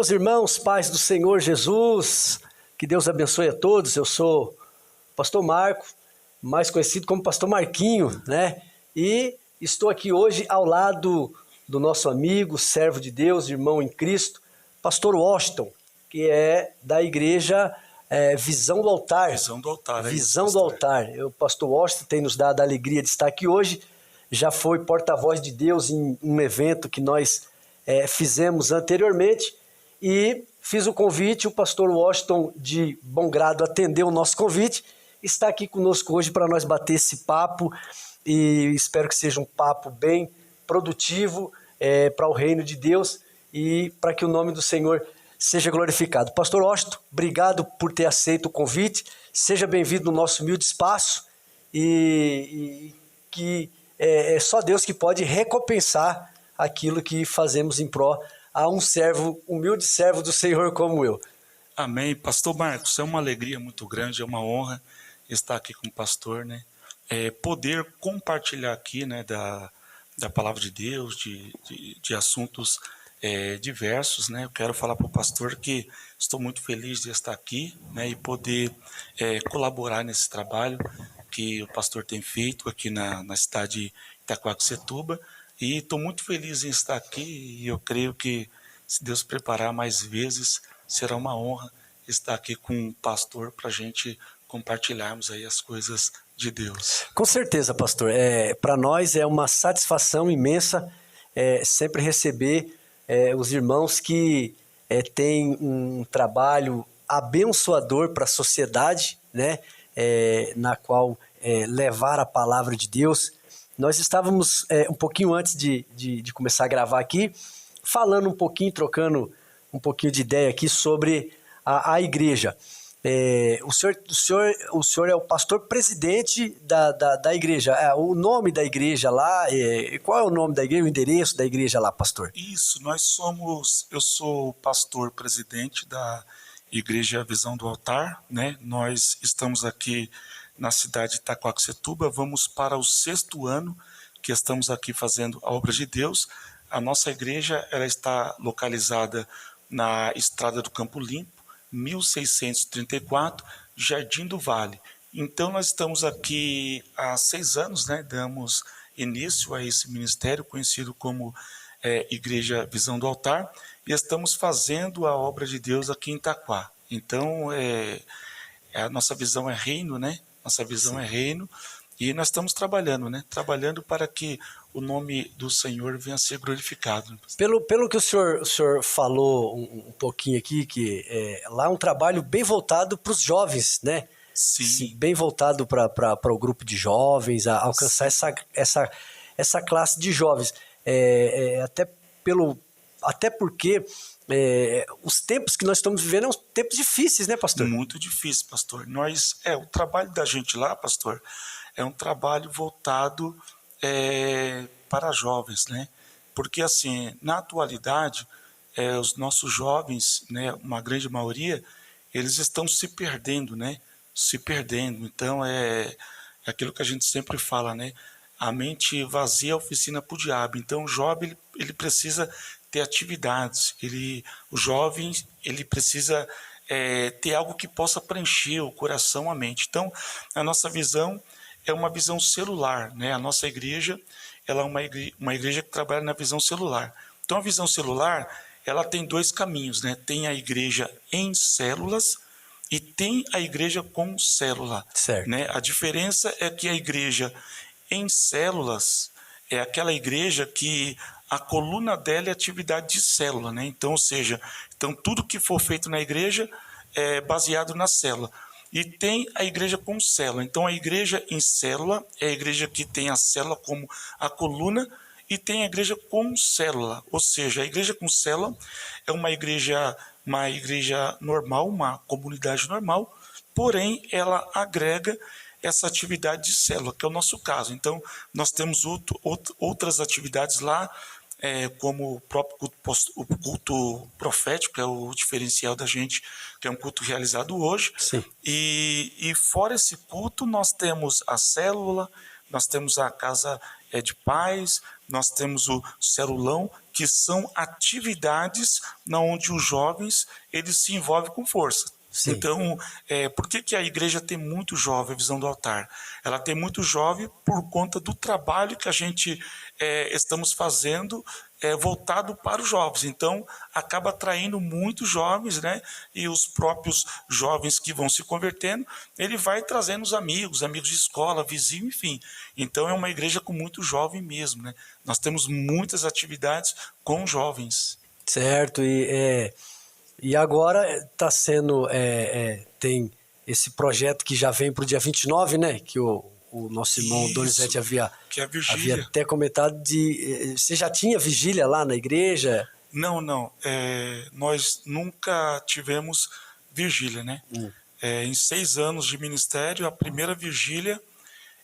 Meus irmãos, paz do Senhor Jesus, que Deus abençoe a todos. Eu sou o pastor Marco, mais conhecido como pastor Marquinho, né? E estou aqui hoje ao lado do nosso amigo, servo de Deus, irmão em Cristo, pastor Washington, que é da igreja Visão do Altar. Visão do Altar, é isso, Visão do Altar. O pastor Washington tem nos dado a alegria de estar aqui hoje. Já foi porta-voz de Deus em um evento que nós fizemos anteriormente. E fiz o convite, o pastor Washington, de bom grado, atendeu o nosso convite, está aqui conosco hoje para nós bater esse papo e espero que seja um papo bem produtivo para o reino de Deus e para que o nome do Senhor seja glorificado. Pastor Washington, obrigado por ter aceito o convite, seja bem-vindo no nosso humilde espaço e que é só Deus que pode recompensar aquilo que fazemos em pró a um servo, humilde servo do Senhor como eu. Amém. Pastor Marcos, é uma alegria muito grande, é uma honra estar aqui com o pastor, né? Poder compartilhar aqui, né, da palavra de Deus, de assuntos diversos, né? Eu quero falar para o pastor que estou muito feliz de estar aqui, né, e poder colaborar nesse trabalho que o pastor tem feito aqui na cidade de Itaquaquecetuba. E estou muito feliz em estar aqui e eu creio que, se Deus preparar mais vezes, será uma honra estar aqui com o pastor para a gente compartilharmos aí as coisas de Deus. Com certeza, pastor. Para nós é uma satisfação imensa sempre receber os irmãos que têm um trabalho abençoador para a sociedade, né? Na qual levar a palavra de Deus. Nós estávamos um pouquinho antes de começar a gravar aqui, falando um pouquinho, trocando um pouquinho de ideia aqui sobre a igreja. O senhor é o pastor presidente da igreja. O nome da igreja lá, qual é o nome da igreja, o endereço da igreja lá, pastor? Isso, eu sou o pastor presidente da igreja Visão do Altar, né? Nós estamos aqui na cidade de Itaquaquecetuba, vamos para o 6º ano que estamos aqui fazendo a obra de Deus. A nossa igreja ela está localizada na Estrada do Campo Limpo, 1634, Jardim do Vale. Então nós estamos aqui há 6 anos, né? Damos início a esse ministério conhecido como Igreja Visão do Altar, e estamos fazendo a obra de Deus aqui em Itaquá. Então a nossa visão é reino, né? Nossa visão Sim. É reino, e nós estamos trabalhando, né? Trabalhando para que o nome do Senhor venha a ser glorificado. Pelo que o senhor falou um pouquinho aqui, que lá é um trabalho bem voltado para os jovens, né? Sim. Bem voltado para o grupo de jovens, a alcançar essa classe de jovens. Até porque os tempos que nós estamos vivendo são tempos difíceis, né, pastor? Muito difícil, pastor. O trabalho da gente lá, pastor, é um trabalho voltado para jovens, né? Porque, assim, na atualidade, os nossos jovens, né, uma grande maioria, eles estão se perdendo, né? Se perdendo. Então, é aquilo que a gente sempre fala, né? A mente vazia é oficina para o diabo. Então, o jovem ele precisa ter atividades. O jovem ele precisa ter algo que possa preencher o coração, a mente. Então, a nossa visão é uma visão celular, né? A nossa igreja ela é uma igreja que trabalha na visão celular. Então, a visão celular ela tem 2 caminhos, né? Tem a igreja em células e tem a igreja com célula. Certo. Né? A diferença é que a igreja em células é aquela igreja que a coluna dela é atividade de célula, né? Então, ou seja, tudo que for feito na igreja é baseado na célula. E tem a igreja com célula. Então, a igreja em célula é a igreja que tem a célula como a coluna, e tem a igreja com célula. Ou seja, a igreja com célula é uma igreja normal, uma comunidade normal, porém ela agrega essa atividade de célula, que é o nosso caso. Então, nós temos outras atividades lá, como o próprio culto profético, que é o diferencial da gente, que é um culto realizado hoje. Sim. E fora esse culto, nós temos a célula, nós temos a casa de paz, nós temos o Cerulão, que são atividades onde os jovens eles se envolvem com força. Sim. Então, por que a igreja tem muito jovem, a visão do altar? Ela tem muito jovem por conta do trabalho que a gente estamos fazendo voltado para os jovens. Então, acaba atraindo muitos jovens, né? E os próprios jovens que vão se convertendo, ele vai trazendo os amigos de escola, vizinho, enfim. Então, é uma igreja com muito jovem mesmo, né? Nós temos muitas atividades com jovens. Certo, e agora está sendo, tem esse projeto que já vem para o dia 29, né? Que o nosso irmão Donizete havia até comentado você já tinha vigília lá na igreja? Não. Nós nunca tivemos vigília, né? Em 6 anos de ministério, a primeira vigília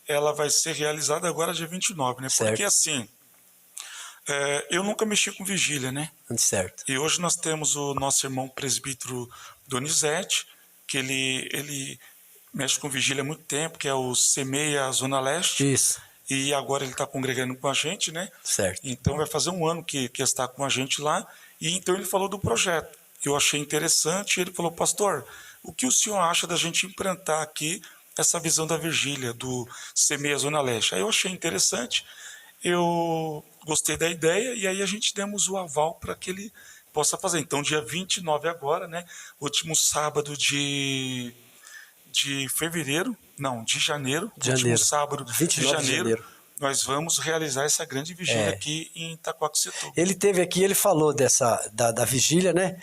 ela vai ser realizada agora dia 29, né? Certo. Porque assim, eu nunca mexi com vigília, né? Certo. E hoje nós temos o nosso irmão presbítero Donizete, que ele mexe com vigília há muito tempo, que é o Semeia Zona Leste. Isso. E agora ele está congregando com a gente, né? Certo. Então vai fazer um ano que está com a gente lá. E então ele falou do projeto. Eu achei interessante. Ele falou, pastor, o que o senhor acha da gente implantar aqui essa visão da vigília, do Semeia Zona Leste? Aí eu achei interessante. Eu gostei da ideia e aí a gente demos o aval para que ele possa fazer. Então, dia 29 agora, né? Último sábado de janeiro, último sábado de janeiro, nós vamos realizar essa grande vigília aqui em Itaquaquecetuba. Ele teve aqui, ele falou da vigília, né?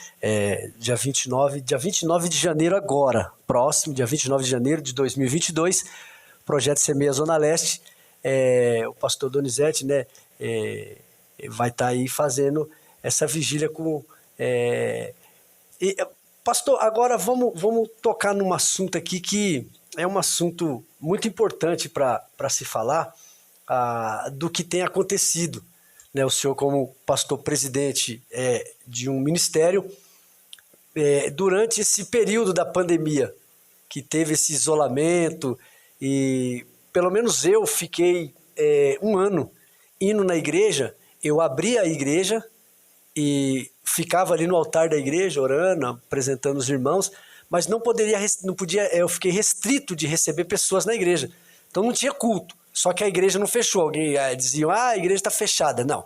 Dia 29 de janeiro agora, próximo, dia 29 de janeiro de 2022, projeto Semeia Zona Leste, o pastor Donizete, né? Vai estar aí fazendo essa vigília com... Pastor, agora vamos tocar num assunto aqui que é um assunto muito importante para se falar do que tem acontecido, né? O senhor, como pastor presidente de um ministério, durante esse período da pandemia, que teve esse isolamento, e pelo menos eu fiquei 1 ano indo na igreja, eu abri a igreja e ficava ali no altar da igreja, orando, apresentando os irmãos, mas não podia, eu fiquei restrito de receber pessoas na igreja. Então não tinha culto, só que a igreja não fechou. Alguém dizia, a igreja está fechada. Não,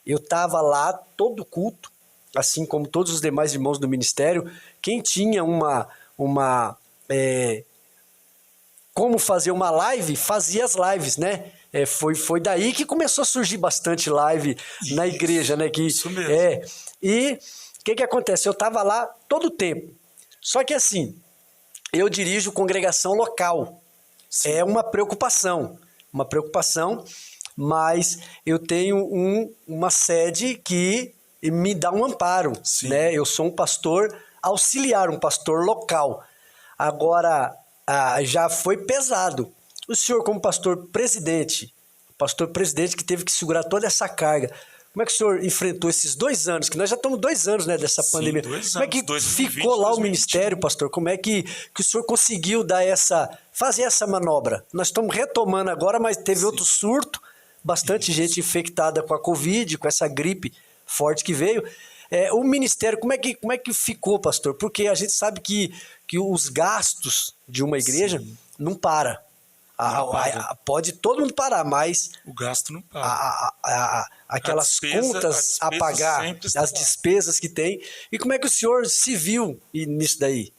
eu estava lá todo culto, assim como todos os demais irmãos do ministério. Quem tinha como fazer uma live, fazia as lives, né? Foi daí que começou a surgir bastante live na igreja, né? Isso mesmo. E o que acontece? Eu estava lá todo o tempo. Só que assim, eu dirijo congregação local. Sim. É uma preocupação, mas eu tenho uma sede que me dá um amparo, né? Eu sou um pastor auxiliar, um pastor local. Agora, já foi pesado. O senhor, como pastor presidente que teve que segurar toda essa carga, como é que o senhor enfrentou esses 2 anos, que nós já estamos 2 anos, né, dessa pandemia? 2 anos, como é que 2020, ficou lá 2021. o ministério, pastor? Como é que o senhor conseguiu fazer essa manobra? Nós estamos retomando agora, mas teve outro surto, bastante gente infectada com a Covid, com essa gripe forte que veio. O ministério, como é que ficou, pastor? Porque a gente sabe que os gastos de uma igreja não param. Pode todo mundo parar, mas o gasto não para. Aquelas contas a pagar, as despesas que tem. E como é que o senhor se viu nisso daí?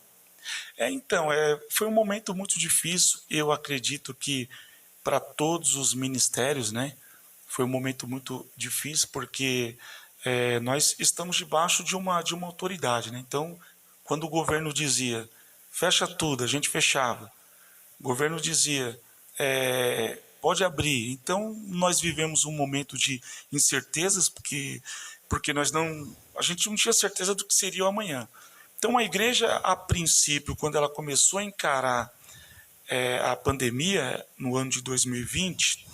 Então, foi um momento muito difícil. Eu acredito que para todos os ministérios, né, foi um momento muito difícil, porque nós estamos debaixo de uma autoridade, né? Então, quando o governo dizia, fecha tudo, a gente fechava. O governo dizia, pode abrir. Então, nós vivemos um momento de incertezas, porque a gente não tinha certeza do que seria o amanhã. Então, a igreja, a princípio, quando ela começou a encarar a pandemia, no ano de 2020,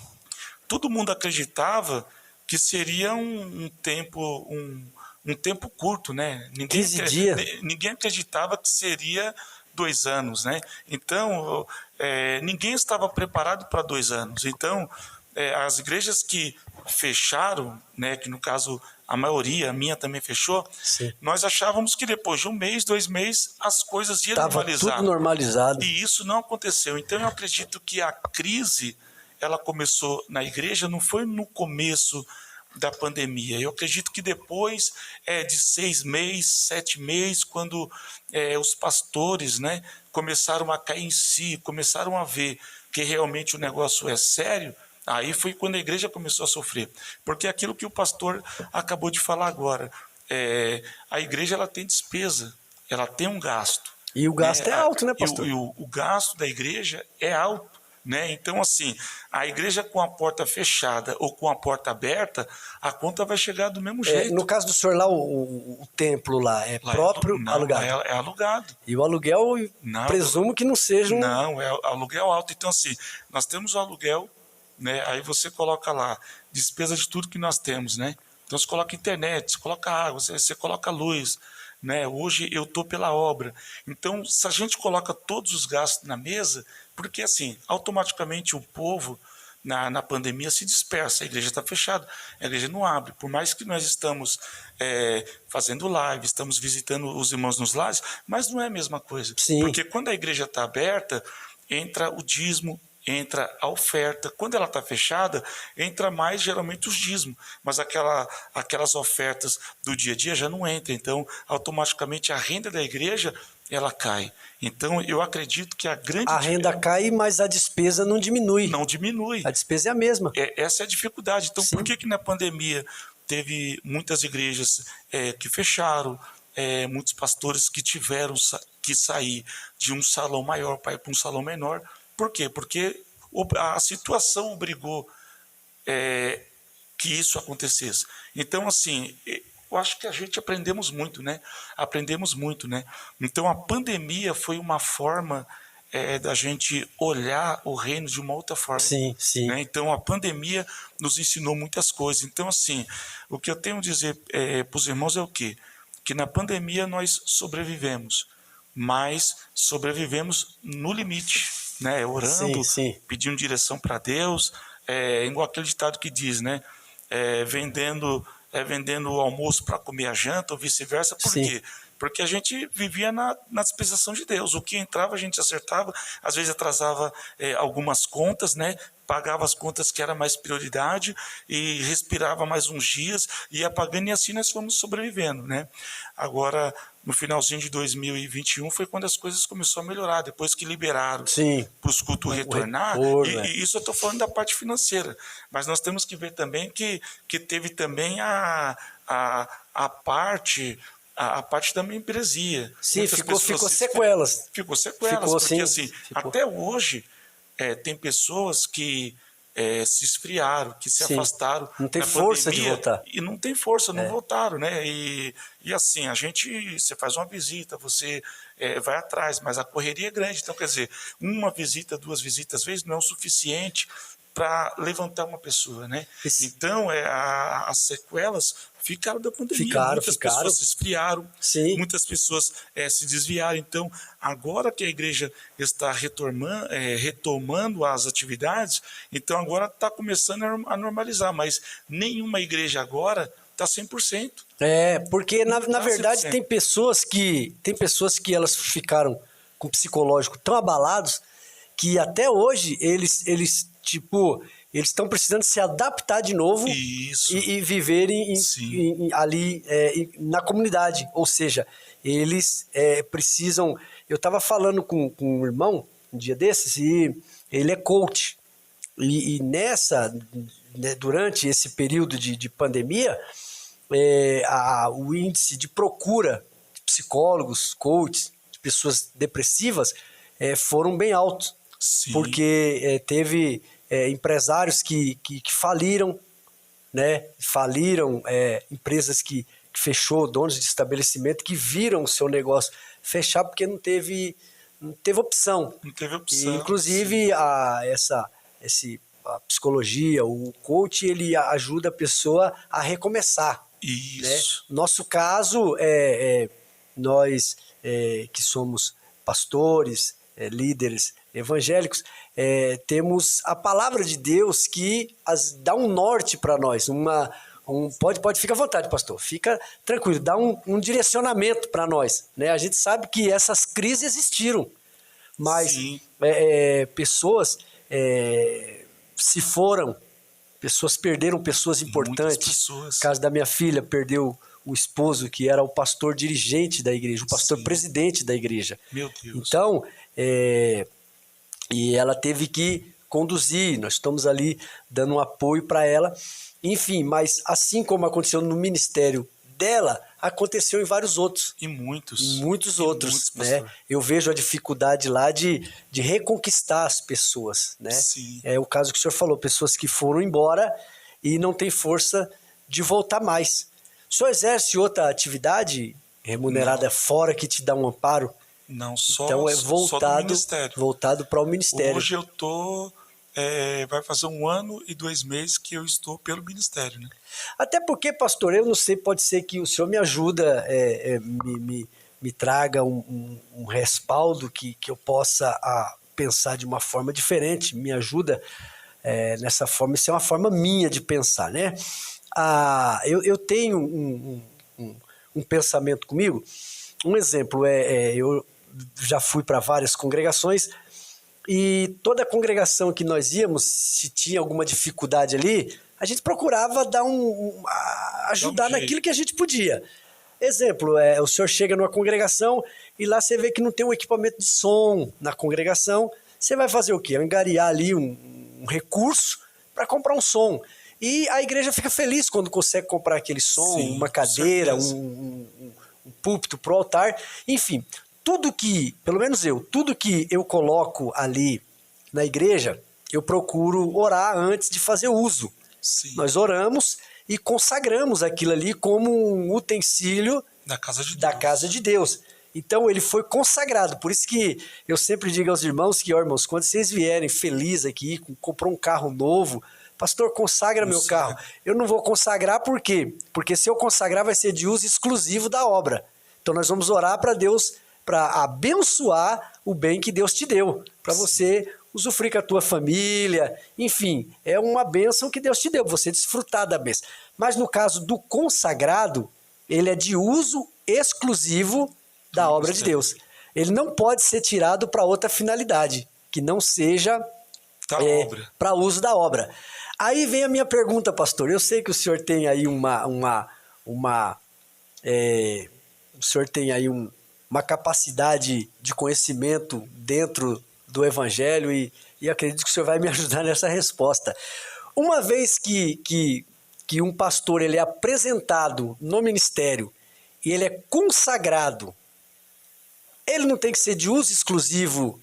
todo mundo acreditava que seria um tempo curto, né? 15 dias. Ninguém acreditava que seria 2 anos, né? Então, ninguém estava preparado para 2 anos. Então, as igrejas que fecharam, né, que no caso a maioria, a minha também fechou, Sim. nós achávamos que depois de 1 mês, 2 meses, as coisas iam Tava normalizar. tudo normalizado. E isso não aconteceu. Então eu acredito que a crise, ela começou na igreja, não foi no começo da pandemia. Eu acredito que depois de 6 meses, 7 meses, quando os pastores, né, começaram a cair em si, começaram a ver que realmente o negócio é sério, aí foi quando a igreja começou a sofrer. Porque aquilo que o pastor acabou de falar agora, a igreja ela tem despesa, ela tem um gasto. E o gasto é alto, né, pastor? E o gasto da igreja é alto. Né? Então, assim, a igreja com a porta fechada ou com a porta aberta, a conta vai chegar do mesmo jeito. No caso do senhor lá, o templo lá é lá próprio não, alugado? É alugado. E o aluguel, presumo que não seja Não, é aluguel alto. Então, assim, nós temos o aluguel, né? Aí você coloca lá, despesa de tudo que nós temos, né? Então, você coloca internet, você coloca água, você coloca luz, né? Hoje eu estou pela obra. Então, se a gente coloca todos os gastos na mesa, porque assim, automaticamente o povo na pandemia se dispersa, a igreja está fechada, a igreja não abre. Por mais que nós estamos fazendo live, estamos visitando os irmãos nos lares, mas não é a mesma coisa. Sim. Porque quando a igreja está aberta, entra o dízimo, entra a oferta. Quando ela está fechada, entra mais geralmente os dízimos, mas aquelas ofertas do dia a dia já não entram. Então, automaticamente a renda da igreja ela cai. Então, eu acredito que a renda cai, mas a despesa não diminui. Não diminui. A despesa é a mesma. Essa é a dificuldade. Então, Sim. por que na pandemia teve muitas igrejas que fecharam, muitos pastores que tiveram que sair de um salão maior para ir para um salão menor? Por quê? Porque a situação obrigou que isso acontecesse. Então, assim, eu acho que a gente aprendemos muito, né? Então, a pandemia foi uma forma da gente olhar o reino de uma outra forma. Sim, sim. Né? Então, a pandemia nos ensinou muitas coisas. Então, assim, o que eu tenho a dizer para os irmãos é o quê? Que na pandemia nós sobrevivemos, mas sobrevivemos no limite, né? Orando, sim. pedindo direção para Deus, igual aquele ditado que diz, né? Vendendo o almoço para comer a janta, ou vice-versa. Por quê? Porque a gente vivia na dispensação de Deus. O que entrava, a gente acertava, às vezes atrasava algumas contas, né? Pagava as contas que era mais prioridade e respirava mais uns dias, ia pagando e assim nós fomos sobrevivendo, né? Agora, no finalzinho de 2021 foi quando as coisas começaram a melhorar, depois que liberaram para os cultos retornar. E isso eu estou falando da parte financeira, mas nós temos que ver também que teve também a parte da membresia. Sim, ficou sequelas. Ficou sequelas, porque assim, até hoje tem pessoas que se esfriaram, que se afastaram. Não tem força pandemia, de voltar. E não tem força, não voltaram, né? E assim, você faz uma visita, você vai atrás, mas a correria é grande. Então, quer dizer, 1 visita, 2 visitas, às vezes não é o suficiente para levantar uma pessoa, né? Então, as sequelas ficaram da pandemia. Muitas pessoas se esfriaram, muitas pessoas se desviaram. Então, agora que a igreja está retomando as atividades, então agora está começando a normalizar, mas nenhuma igreja agora está 100%. Porque na verdade 100%. Tem pessoas que elas ficaram com o psicológico tão abalados que até hoje eles estão precisando se adaptar de novo e viverem ali na comunidade. Ou seja, eles precisam... Eu estava falando com um irmão um dia desses e ele é coach. E durante esse período de pandemia, o índice de procura de psicólogos, coaches, de pessoas depressivas, foram bem altos. Porque teve... empresários que faliram, né? Faliram empresas que fechou, donos de estabelecimento que viram o seu negócio fechar porque não teve opção. Não teve opção. E, inclusive, a psicologia, o coach, ele ajuda a pessoa a recomeçar. Isso. Né? Nosso caso, nós que somos pastores, líderes evangélicos, temos a palavra de Deus que dá um norte para nós, pode ficar à vontade, pastor, fica tranquilo, dá um direcionamento para nós, né? A gente sabe que essas crises existiram, mas pessoas se foram, pessoas perderam pessoas importantes. No caso da minha filha, perdeu o esposo, que era o pastor dirigente da igreja, o pastor presidente da igreja. Meu Deus. Então, e ela teve que conduzir, nós estamos ali dando um apoio para ela. Enfim, mas assim como aconteceu no ministério dela, aconteceu em vários outros. E muitos outros, né? Eu vejo a dificuldade lá de reconquistar as pessoas, né? Sim. É o caso que o senhor falou, pessoas que foram embora e não têm força de voltar mais. O senhor exerce outra atividade remunerada fora que te dá um amparo? Não, só, então é voltado para o ministério. Hoje eu estou... vai fazer 1 ano e 2 meses que eu estou pelo ministério, né? Até porque, pastor, eu não sei, pode ser que o senhor me ajuda, me traga um respaldo que eu possa pensar de uma forma diferente, me ajuda nessa forma, isso é uma forma minha de pensar, né? Eu tenho um pensamento comigo, um exemplo, eu já fui para várias congregações, e toda congregação que nós íamos, se tinha alguma dificuldade ali, a gente procurava ajudar naquilo que a gente podia. Exemplo, o senhor chega numa congregação e lá você vê que não tem um equipamento de som na congregação, você vai fazer o quê? Angariar ali um recurso para comprar um som. E a igreja fica feliz quando consegue comprar aquele som, uma cadeira, um púlpito para o altar, enfim... tudo que eu coloco ali na igreja, eu procuro orar antes de fazer uso. Sim. Nós oramos e consagramos aquilo ali como um utensílio da casa de Deus. Então ele foi consagrado. Por isso que eu sempre digo aos irmãos que, irmãos, quando vocês vierem felizes aqui, comprou um carro novo, pastor, consagra meu carro. Eu não vou consagrar por quê? Porque se eu consagrar vai ser de uso exclusivo da obra. Então nós vamos orar para Deus, para abençoar o bem que Deus te deu, para você usufruir com a tua família, enfim, é uma bênção que Deus te deu, você desfrutar da bênção. Mas no caso do consagrado, ele é de uso exclusivo da obra de Deus. Ele não pode ser tirado para outra finalidade, que não seja para uso da obra. Aí vem a minha pergunta, pastor, eu sei que o senhor tem aí uma capacidade de conhecimento dentro do evangelho e acredito que o senhor vai me ajudar nessa resposta. Uma vez que um pastor ele é apresentado no ministério e ele é consagrado, ele não tem que ser de uso exclusivo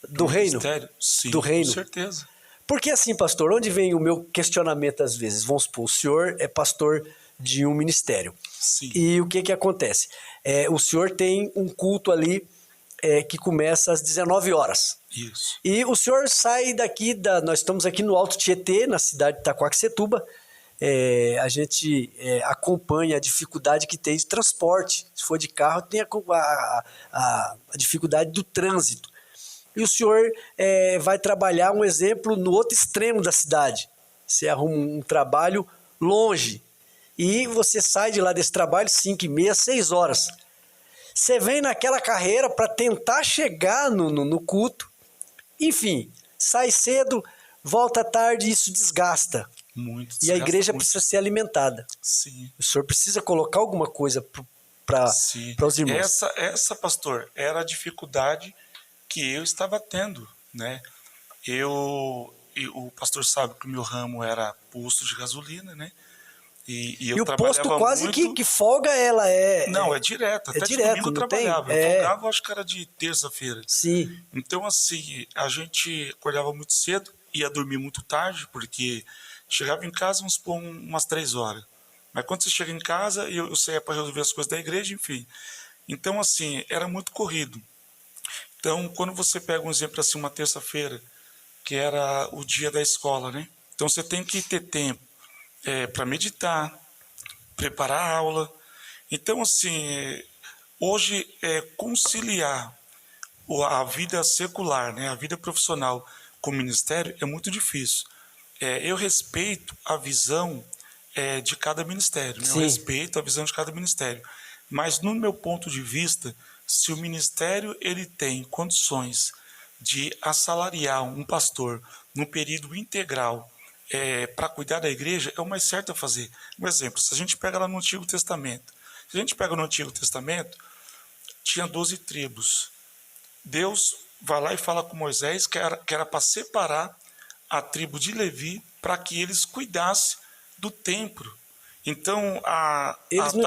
do reino? Sim, do reino? Com certeza. Porque assim, pastor, onde vem o meu questionamento às vezes? Vamos supor, o senhor é pastor de um ministério. Sim. E o que acontece? O senhor tem um culto ali que começa às 19 horas. Isso. E o senhor sai daqui, nós estamos aqui no Alto Tietê, na cidade de Itaquaquecetuba. A gente acompanha a dificuldade que tem de transporte. Se for de carro, tem a dificuldade do trânsito. E o senhor vai trabalhar, um exemplo, no outro extremo da cidade. Você arruma um trabalho longe. E você sai de lá desse trabalho 5h30, 6 horas. Você vem naquela carreira para tentar chegar no culto. Enfim, sai cedo, volta tarde, isso desgasta. Muito. E a igreja precisa ser alimentada. Sim. O senhor precisa colocar alguma coisa para os irmãos. Essa, pastor, era a dificuldade que eu estava tendo, né? O pastor sabe que o meu ramo era posto de gasolina, né? E eu o posto quase muito... que folga ela é... Não, é direto. Até direto, domingo eu trabalhava. Eu folgava, acho que era de terça-feira. Sim. Então, assim, a gente acordava muito cedo, ia dormir muito tarde, porque chegava em casa, vamos supor, umas 3 horas. Mas quando você chega em casa, eu saía para resolver as coisas da igreja, enfim. Então, assim, era muito corrido. Então, quando você pega um exemplo assim, uma terça-feira, que era o dia da escola, né? Então, você tem que ter tempo para meditar, preparar a aula. Então, assim, hoje conciliar a vida secular, né, a vida profissional com o ministério é muito difícil. Eu respeito a visão de cada ministério, né? Eu respeito a visão de cada ministério, mas no meu ponto de vista, se o ministério ele tem condições de assalariar um pastor no período integral para cuidar da igreja, é o mais certo a fazer. Um exemplo, se a gente pega lá no Antigo Testamento, tinha 12 tribos. Deus vai lá e fala com Moisés que era para separar a tribo de Levi para que eles cuidassem do templo. Então, a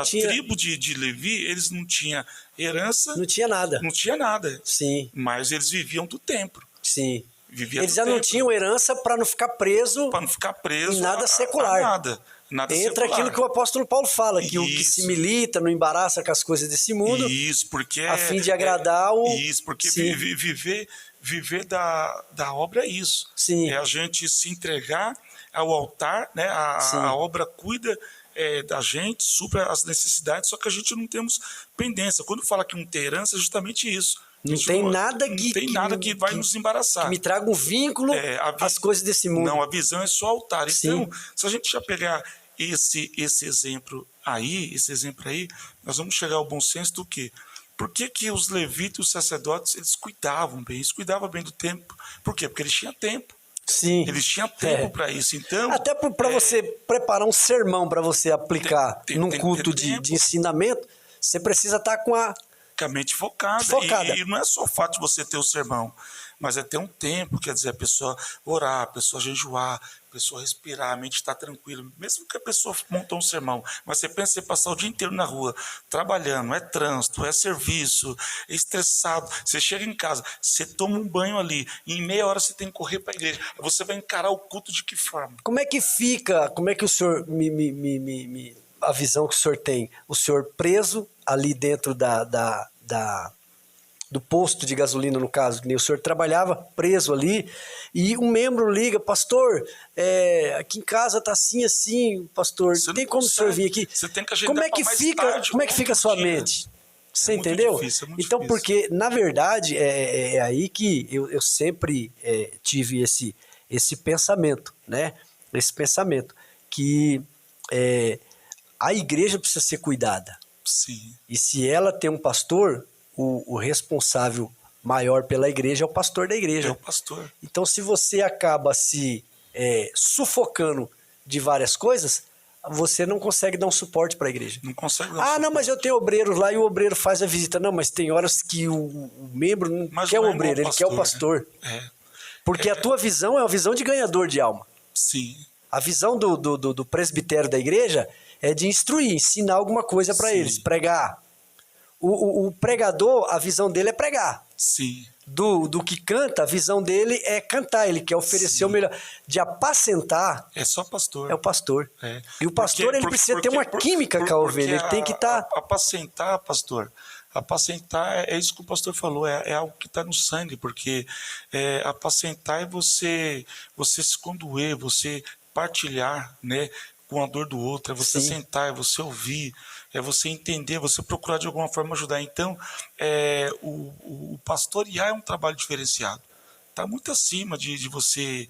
tribo de Levi, eles não tinham herança. Não tinha nada. Não tinha nada. Sim. Mas eles viviam do templo. Sim. Eles já não tinham herança para não ficar preso. Para não ficar preso em nada secular. Nada Entra secular. Aquilo que o apóstolo Paulo fala, que o que se milita não embaraça com as coisas desse mundo. Isso, porque a fim de agradar o. Isso, porque viver da obra é isso. Sim. É a gente se entregar ao altar, né? A obra cuida da gente, supra as necessidades, só que a gente não temos pendência. Quando fala que não tem herança, é justamente isso. Não tem nada que vai nos embaraçar. Que me traga um vínculo às coisas desse mundo. Não, a visão é só altar. Sim. Então, se a gente já pegar esse exemplo aí, nós vamos chegar ao bom senso do quê? Por que os levitas e os sacerdotes, eles cuidavam bem do templo? Por quê? Porque eles tinham tempo. Sim. Eles tinham tempo para isso. Então, até para você preparar um sermão para você aplicar num culto de ensinamento, você precisa estar com a mente focada. E não é só o fato de você ter o sermão, mas é ter um tempo, quer dizer, a pessoa orar, a pessoa jejuar, a pessoa respirar, a mente está tranquila. Mesmo que a pessoa montou um sermão, mas você pensa em passar o dia inteiro na rua, trabalhando, é trânsito, é serviço, é estressado. Você chega em casa, você toma um banho ali, e em meia hora você tem que correr para a igreja. Você vai encarar o culto de que forma? Como é que o senhor, a visão que o senhor tem? O senhor preso ali dentro do posto de gasolina, no caso, que nem o senhor trabalhava, preso ali, e um membro liga, pastor, aqui em casa tá assim, pastor, tem como o senhor vir aqui? Você tem que como é que fica a sua mente? Você entendeu? Difícil, então, difícil. Porque, na verdade, é aí que eu sempre tive esse pensamento, né? Esse pensamento, que a igreja precisa ser cuidada. Sim. E se ela tem um pastor, o responsável maior pela igreja é o pastor da igreja. É o pastor. Então, se você acaba se sufocando de várias coisas, você não consegue dar um suporte para a igreja. Não consegue dar um suporte. Não, mas eu tenho obreiros lá e o obreiro faz a visita. Não, mas tem horas que o membro não quer o obreiro, ele quer o pastor. Né? Porque a tua visão é uma visão de ganhador de alma. Sim. A visão do presbitério da igreja é de instruir, ensinar alguma coisa para eles, pregar. O pregador, a visão dele é pregar. Sim. Do que canta, a visão dele é cantar, ele quer oferecer o melhor. De apacentar, é só pastor. É o pastor. E o pastor ele precisa ter uma química com a ovelha, ele tem que estar... Apacentar, pastor, apacentar é isso que o pastor falou, é algo que está no sangue, porque apacentar é você se condoer, você partilhar, né, com a dor do outro, é você sentar, é você ouvir, é você entender, você procurar de alguma forma ajudar. Então, o pastorear é um trabalho diferenciado. Está muito acima de você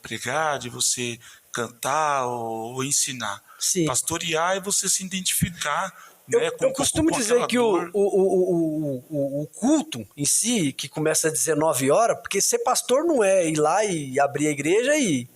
pregar, de você cantar ou ensinar. Sim. Pastorear é você se identificar. Eu costumo dizer que o culto em si, que começa às 19 horas, porque ser pastor não é ir lá e abrir a igreja e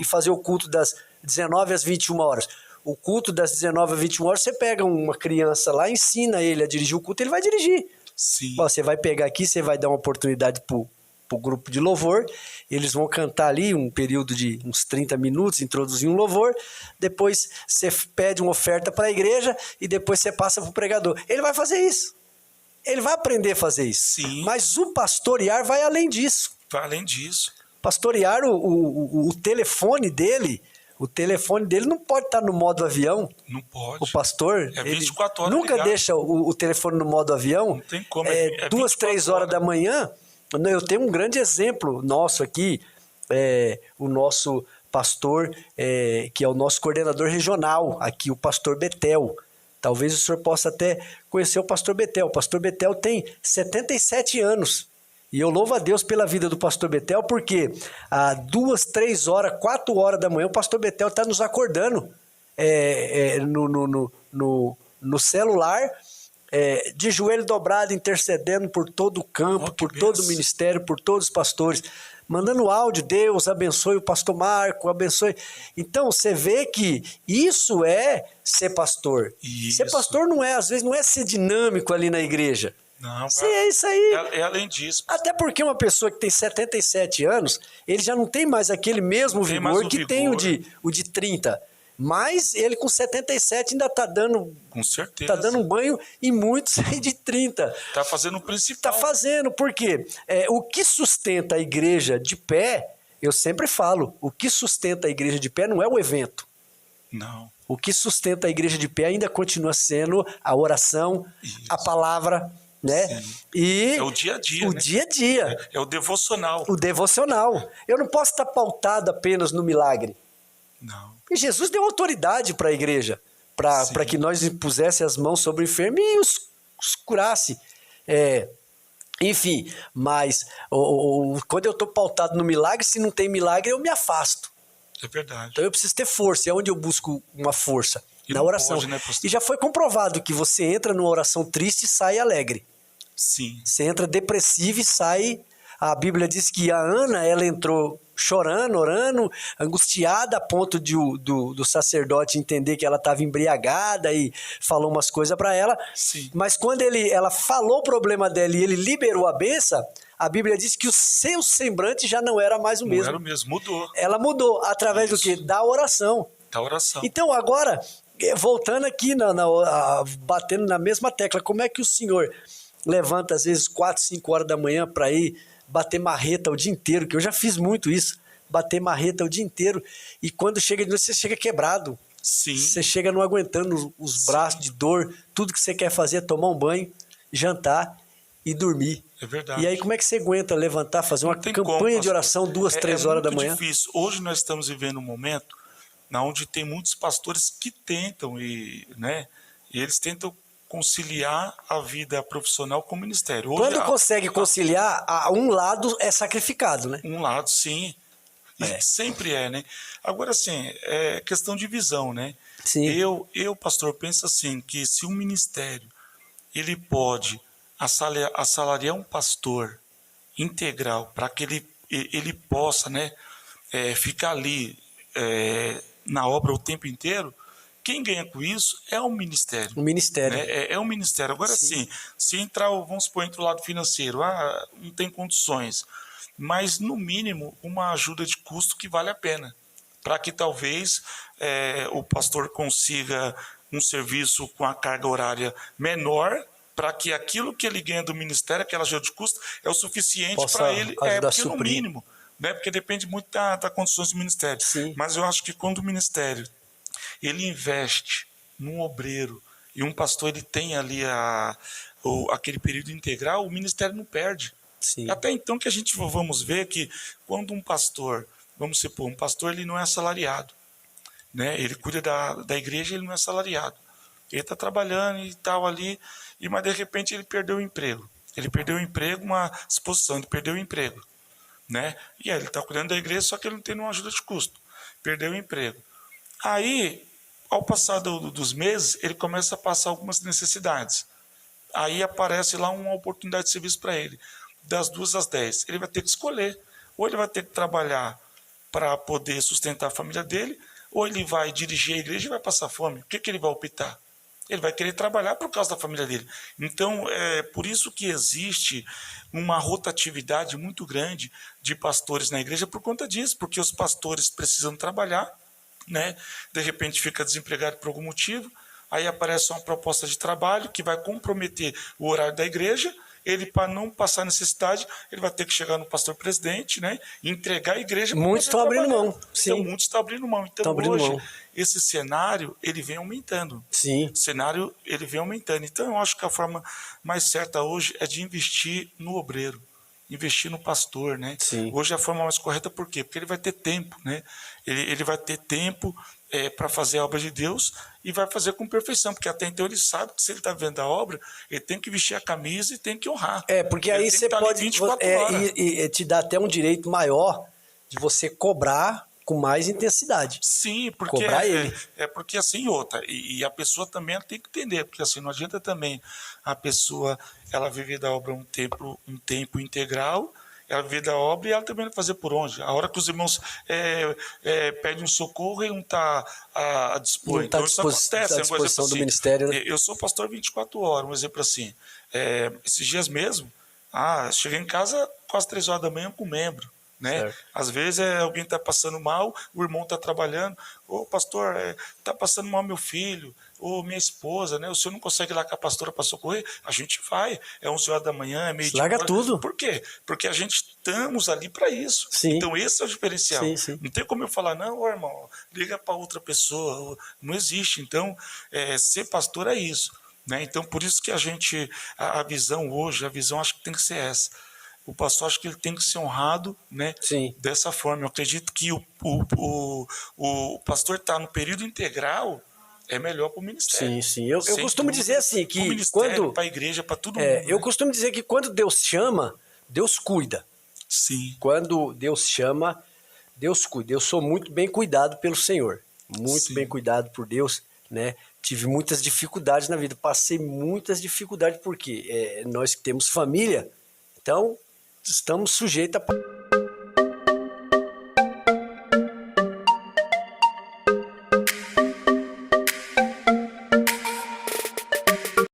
fazer o culto das 19 às 21 horas. O culto das 19 às 21 horas, você pega uma criança lá, ensina ele a dirigir o culto, ele vai dirigir. Sim. Você vai pegar aqui, você vai dar uma oportunidade pro grupo de louvor, eles vão cantar ali um período de uns 30 minutos, introduzir um louvor, depois você pede uma oferta para a igreja e depois você passa pro pregador. Ele vai fazer isso. Ele vai aprender a fazer isso. Sim. Mas o pastorear vai além disso. Vai além disso. Pastorear o telefone dele... O telefone dele não pode estar no modo avião. Não pode. O pastor 24 horas nunca ligado. Deixa o telefone no modo avião. Não tem como. 2, 3 horas da manhã. Eu tenho um grande exemplo nosso aqui. O nosso pastor, que é o nosso coordenador regional aqui, o pastor Betel. Talvez o senhor possa até conhecer o pastor Betel. O pastor Betel tem 77 anos. E eu louvo a Deus pela vida do pastor Betel, porque às 2, 3 horas, 4 horas da manhã, o pastor Betel está nos acordando no celular, de joelho dobrado, intercedendo por todo o campo, por todo o ministério, por todos os pastores, mandando áudio. Deus abençoe o pastor Marco, abençoe. Então, você vê que isso é ser pastor. Isso. Ser pastor não é, às vezes, não é ser dinâmico ali na igreja. Não, é isso aí. É além disso. Até porque uma pessoa que tem 77 anos, ele já não tem mais aquele mesmo vigor que tem o de 30. Mas ele com 77 ainda está dando... Com certeza. Está dando um banho em muitos aí de 30. Está fazendo o principal. Está fazendo, porque o que sustenta a igreja de pé, eu sempre falo, o que sustenta a igreja de pé não é o evento. Não. O que sustenta a igreja de pé ainda continua sendo a oração, isso, a palavra, né? Sim. E é o dia a dia, o dia a dia. É o devocional. O devocional. Eu não posso estar pautado apenas no milagre. Não. E Jesus deu autoridade para a igreja, para que nós impusesse as mãos sobre o enfermo e os curasse. Enfim, mas quando eu estou pautado no milagre, se não tem milagre, eu me afasto. É verdade. Então eu preciso ter força. É onde eu busco uma força? E na oração. Pode, né, pastor? E já foi comprovado que você entra numa oração triste e sai alegre. Sim. Você entra depressivo e sai... A Bíblia diz que a Ana, ela entrou chorando, orando, angustiada, a ponto do sacerdote entender que ela estava embriagada e falou umas coisas para ela. Sim. Mas quando ela falou o problema dela e ele liberou a bênção, a Bíblia diz que o seu semblante já não era mais o mesmo. Não era o mesmo, mudou. Ela mudou, através do quê? Da oração. Da oração. Então, agora, voltando aqui, batendo na mesma tecla, como é que o senhor levanta às vezes 4, 5 horas da manhã para ir bater marreta o dia inteiro, que eu já fiz muito isso, bater marreta o dia inteiro, e quando chega de noite você chega quebrado. Sim. Você chega não aguentando os braços de dor, tudo que você quer fazer é tomar um banho, jantar e dormir. É verdade. E aí como é que você aguenta levantar, fazer uma campanha de oração 2, 3 horas da manhã? É muito difícil. Hoje nós estamos vivendo um momento onde tem muitos pastores que tentam, e eles tentam conciliar a vida profissional com o ministério. Hoje, quando consegue conciliar, um lado é sacrificado, né? Um lado, sim. E sempre né? Agora, assim, é questão de visão, né? Sim. Eu, pastor, penso assim, que se um ministério ele pode assalariar um pastor integral para que ele possa, ficar ali na obra o tempo inteiro, quem ganha com isso é o ministério. O ministério. É o ministério. Agora sim, se entrar, vamos supor, entre o lado financeiro, não tem condições, mas no mínimo uma ajuda de custo que vale a pena, para que talvez o pastor consiga um serviço com a carga horária menor, para que aquilo que ele ganha do ministério, aquela ajuda de custo, é o suficiente para ele, porque no mínimo, porque depende muito das condições do ministério. Sim. Mas eu acho que quando o ministério ele investe num obreiro e um pastor ele tem ali aquele período integral, o ministério não perde. Sim. Até então que a gente vamos ver que quando um pastor, vamos supor, um pastor ele não é assalariado, ele cuida da igreja, ele não é assalariado. Ele está trabalhando e tal ali, mas de repente ele perdeu o emprego. Ele perdeu o emprego, uma exposição, ele perdeu o emprego. E aí ele está cuidando da igreja, só que ele não tem nenhuma ajuda de custo. Perdeu o emprego. Aí, ao passar dos meses, ele começa a passar algumas necessidades. Aí aparece lá uma oportunidade de serviço para ele, das 2 às 10. Ele vai ter que escolher. Ou ele vai ter que trabalhar para poder sustentar a família dele, ou ele vai dirigir a igreja e vai passar fome. O que ele vai optar? Ele vai querer trabalhar por causa da família dele. Então, é por isso que existe uma rotatividade muito grande de pastores na igreja por conta disso, porque os pastores precisam trabalhar, de repente fica desempregado por algum motivo, aí aparece uma proposta de trabalho que vai comprometer o horário da igreja, ele, para não passar necessidade, ele vai ter que chegar no pastor presidente, entregar a igreja. Muitos estão abrindo mão. Sim. Então, muitos estão abrindo mão. Então, hoje, esse cenário, ele vem aumentando. Sim. O cenário, ele vem aumentando. Então, eu acho que a forma mais certa hoje é de investir no obreiro. investir no pastor, né? Sim. Hoje a forma mais correta, por quê? Porque ele vai ter tempo, né? Ele vai ter tempo para fazer a obra de Deus e vai fazer com perfeição, porque até então ele sabe que se ele está vendo a obra, ele tem que vestir a camisa e tem que honrar. Porque ele aí tem você que estar ali pode 24 horas. e te dá até um direito maior de você cobrar com mais intensidade. Sim, porque Cobrar ele. porque assim, outra, e a pessoa também ela tem que entender, porque assim, não adianta também a pessoa, ela viver da obra um tempo integral, ela viver da obra e ela também vai fazer por onde? A hora que os irmãos pedem um socorro e não está a dispor. Não tá Então isso acontece. à disposição do ministério, né? Eu sou pastor 24 horas, um exemplo assim, esses dias mesmo, cheguei em casa quase 3 horas da manhã com um membro. Né? Certo. Às vezes alguém está passando mal, o irmão está trabalhando, pastor, está passando mal meu filho, ou minha esposa, né? O senhor não consegue ir lá com a pastora para socorrer? A gente vai, é 11 horas da manhã, é meio-dia. Larga tudo. Por quê? Porque a gente estamos ali para isso. Sim. Então esse é o diferencial. Sim, sim. Não tem como eu falar, não, irmão, liga para outra pessoa. Não existe. Então, ser pastor é isso. Né? Então, por isso que a visão hoje, acho que tem que ser essa. O pastor, acho que ele tem que ser honrado, né? Sim. Dessa forma. Eu acredito que o pastor estar no período integral é melhor para o ministério. Sim. Eu costumo dizer assim que ministério, para a igreja, para todo mundo. Eu costumo dizer que quando Deus chama, Deus cuida. Sim. Quando Deus chama, Deus cuida. Eu sou muito bem cuidado pelo Senhor. Muito Sim. bem cuidado por Deus, né? Tive muitas dificuldades na vida. Passei muitas dificuldades porque nós que temos família, então estamos sujeitos a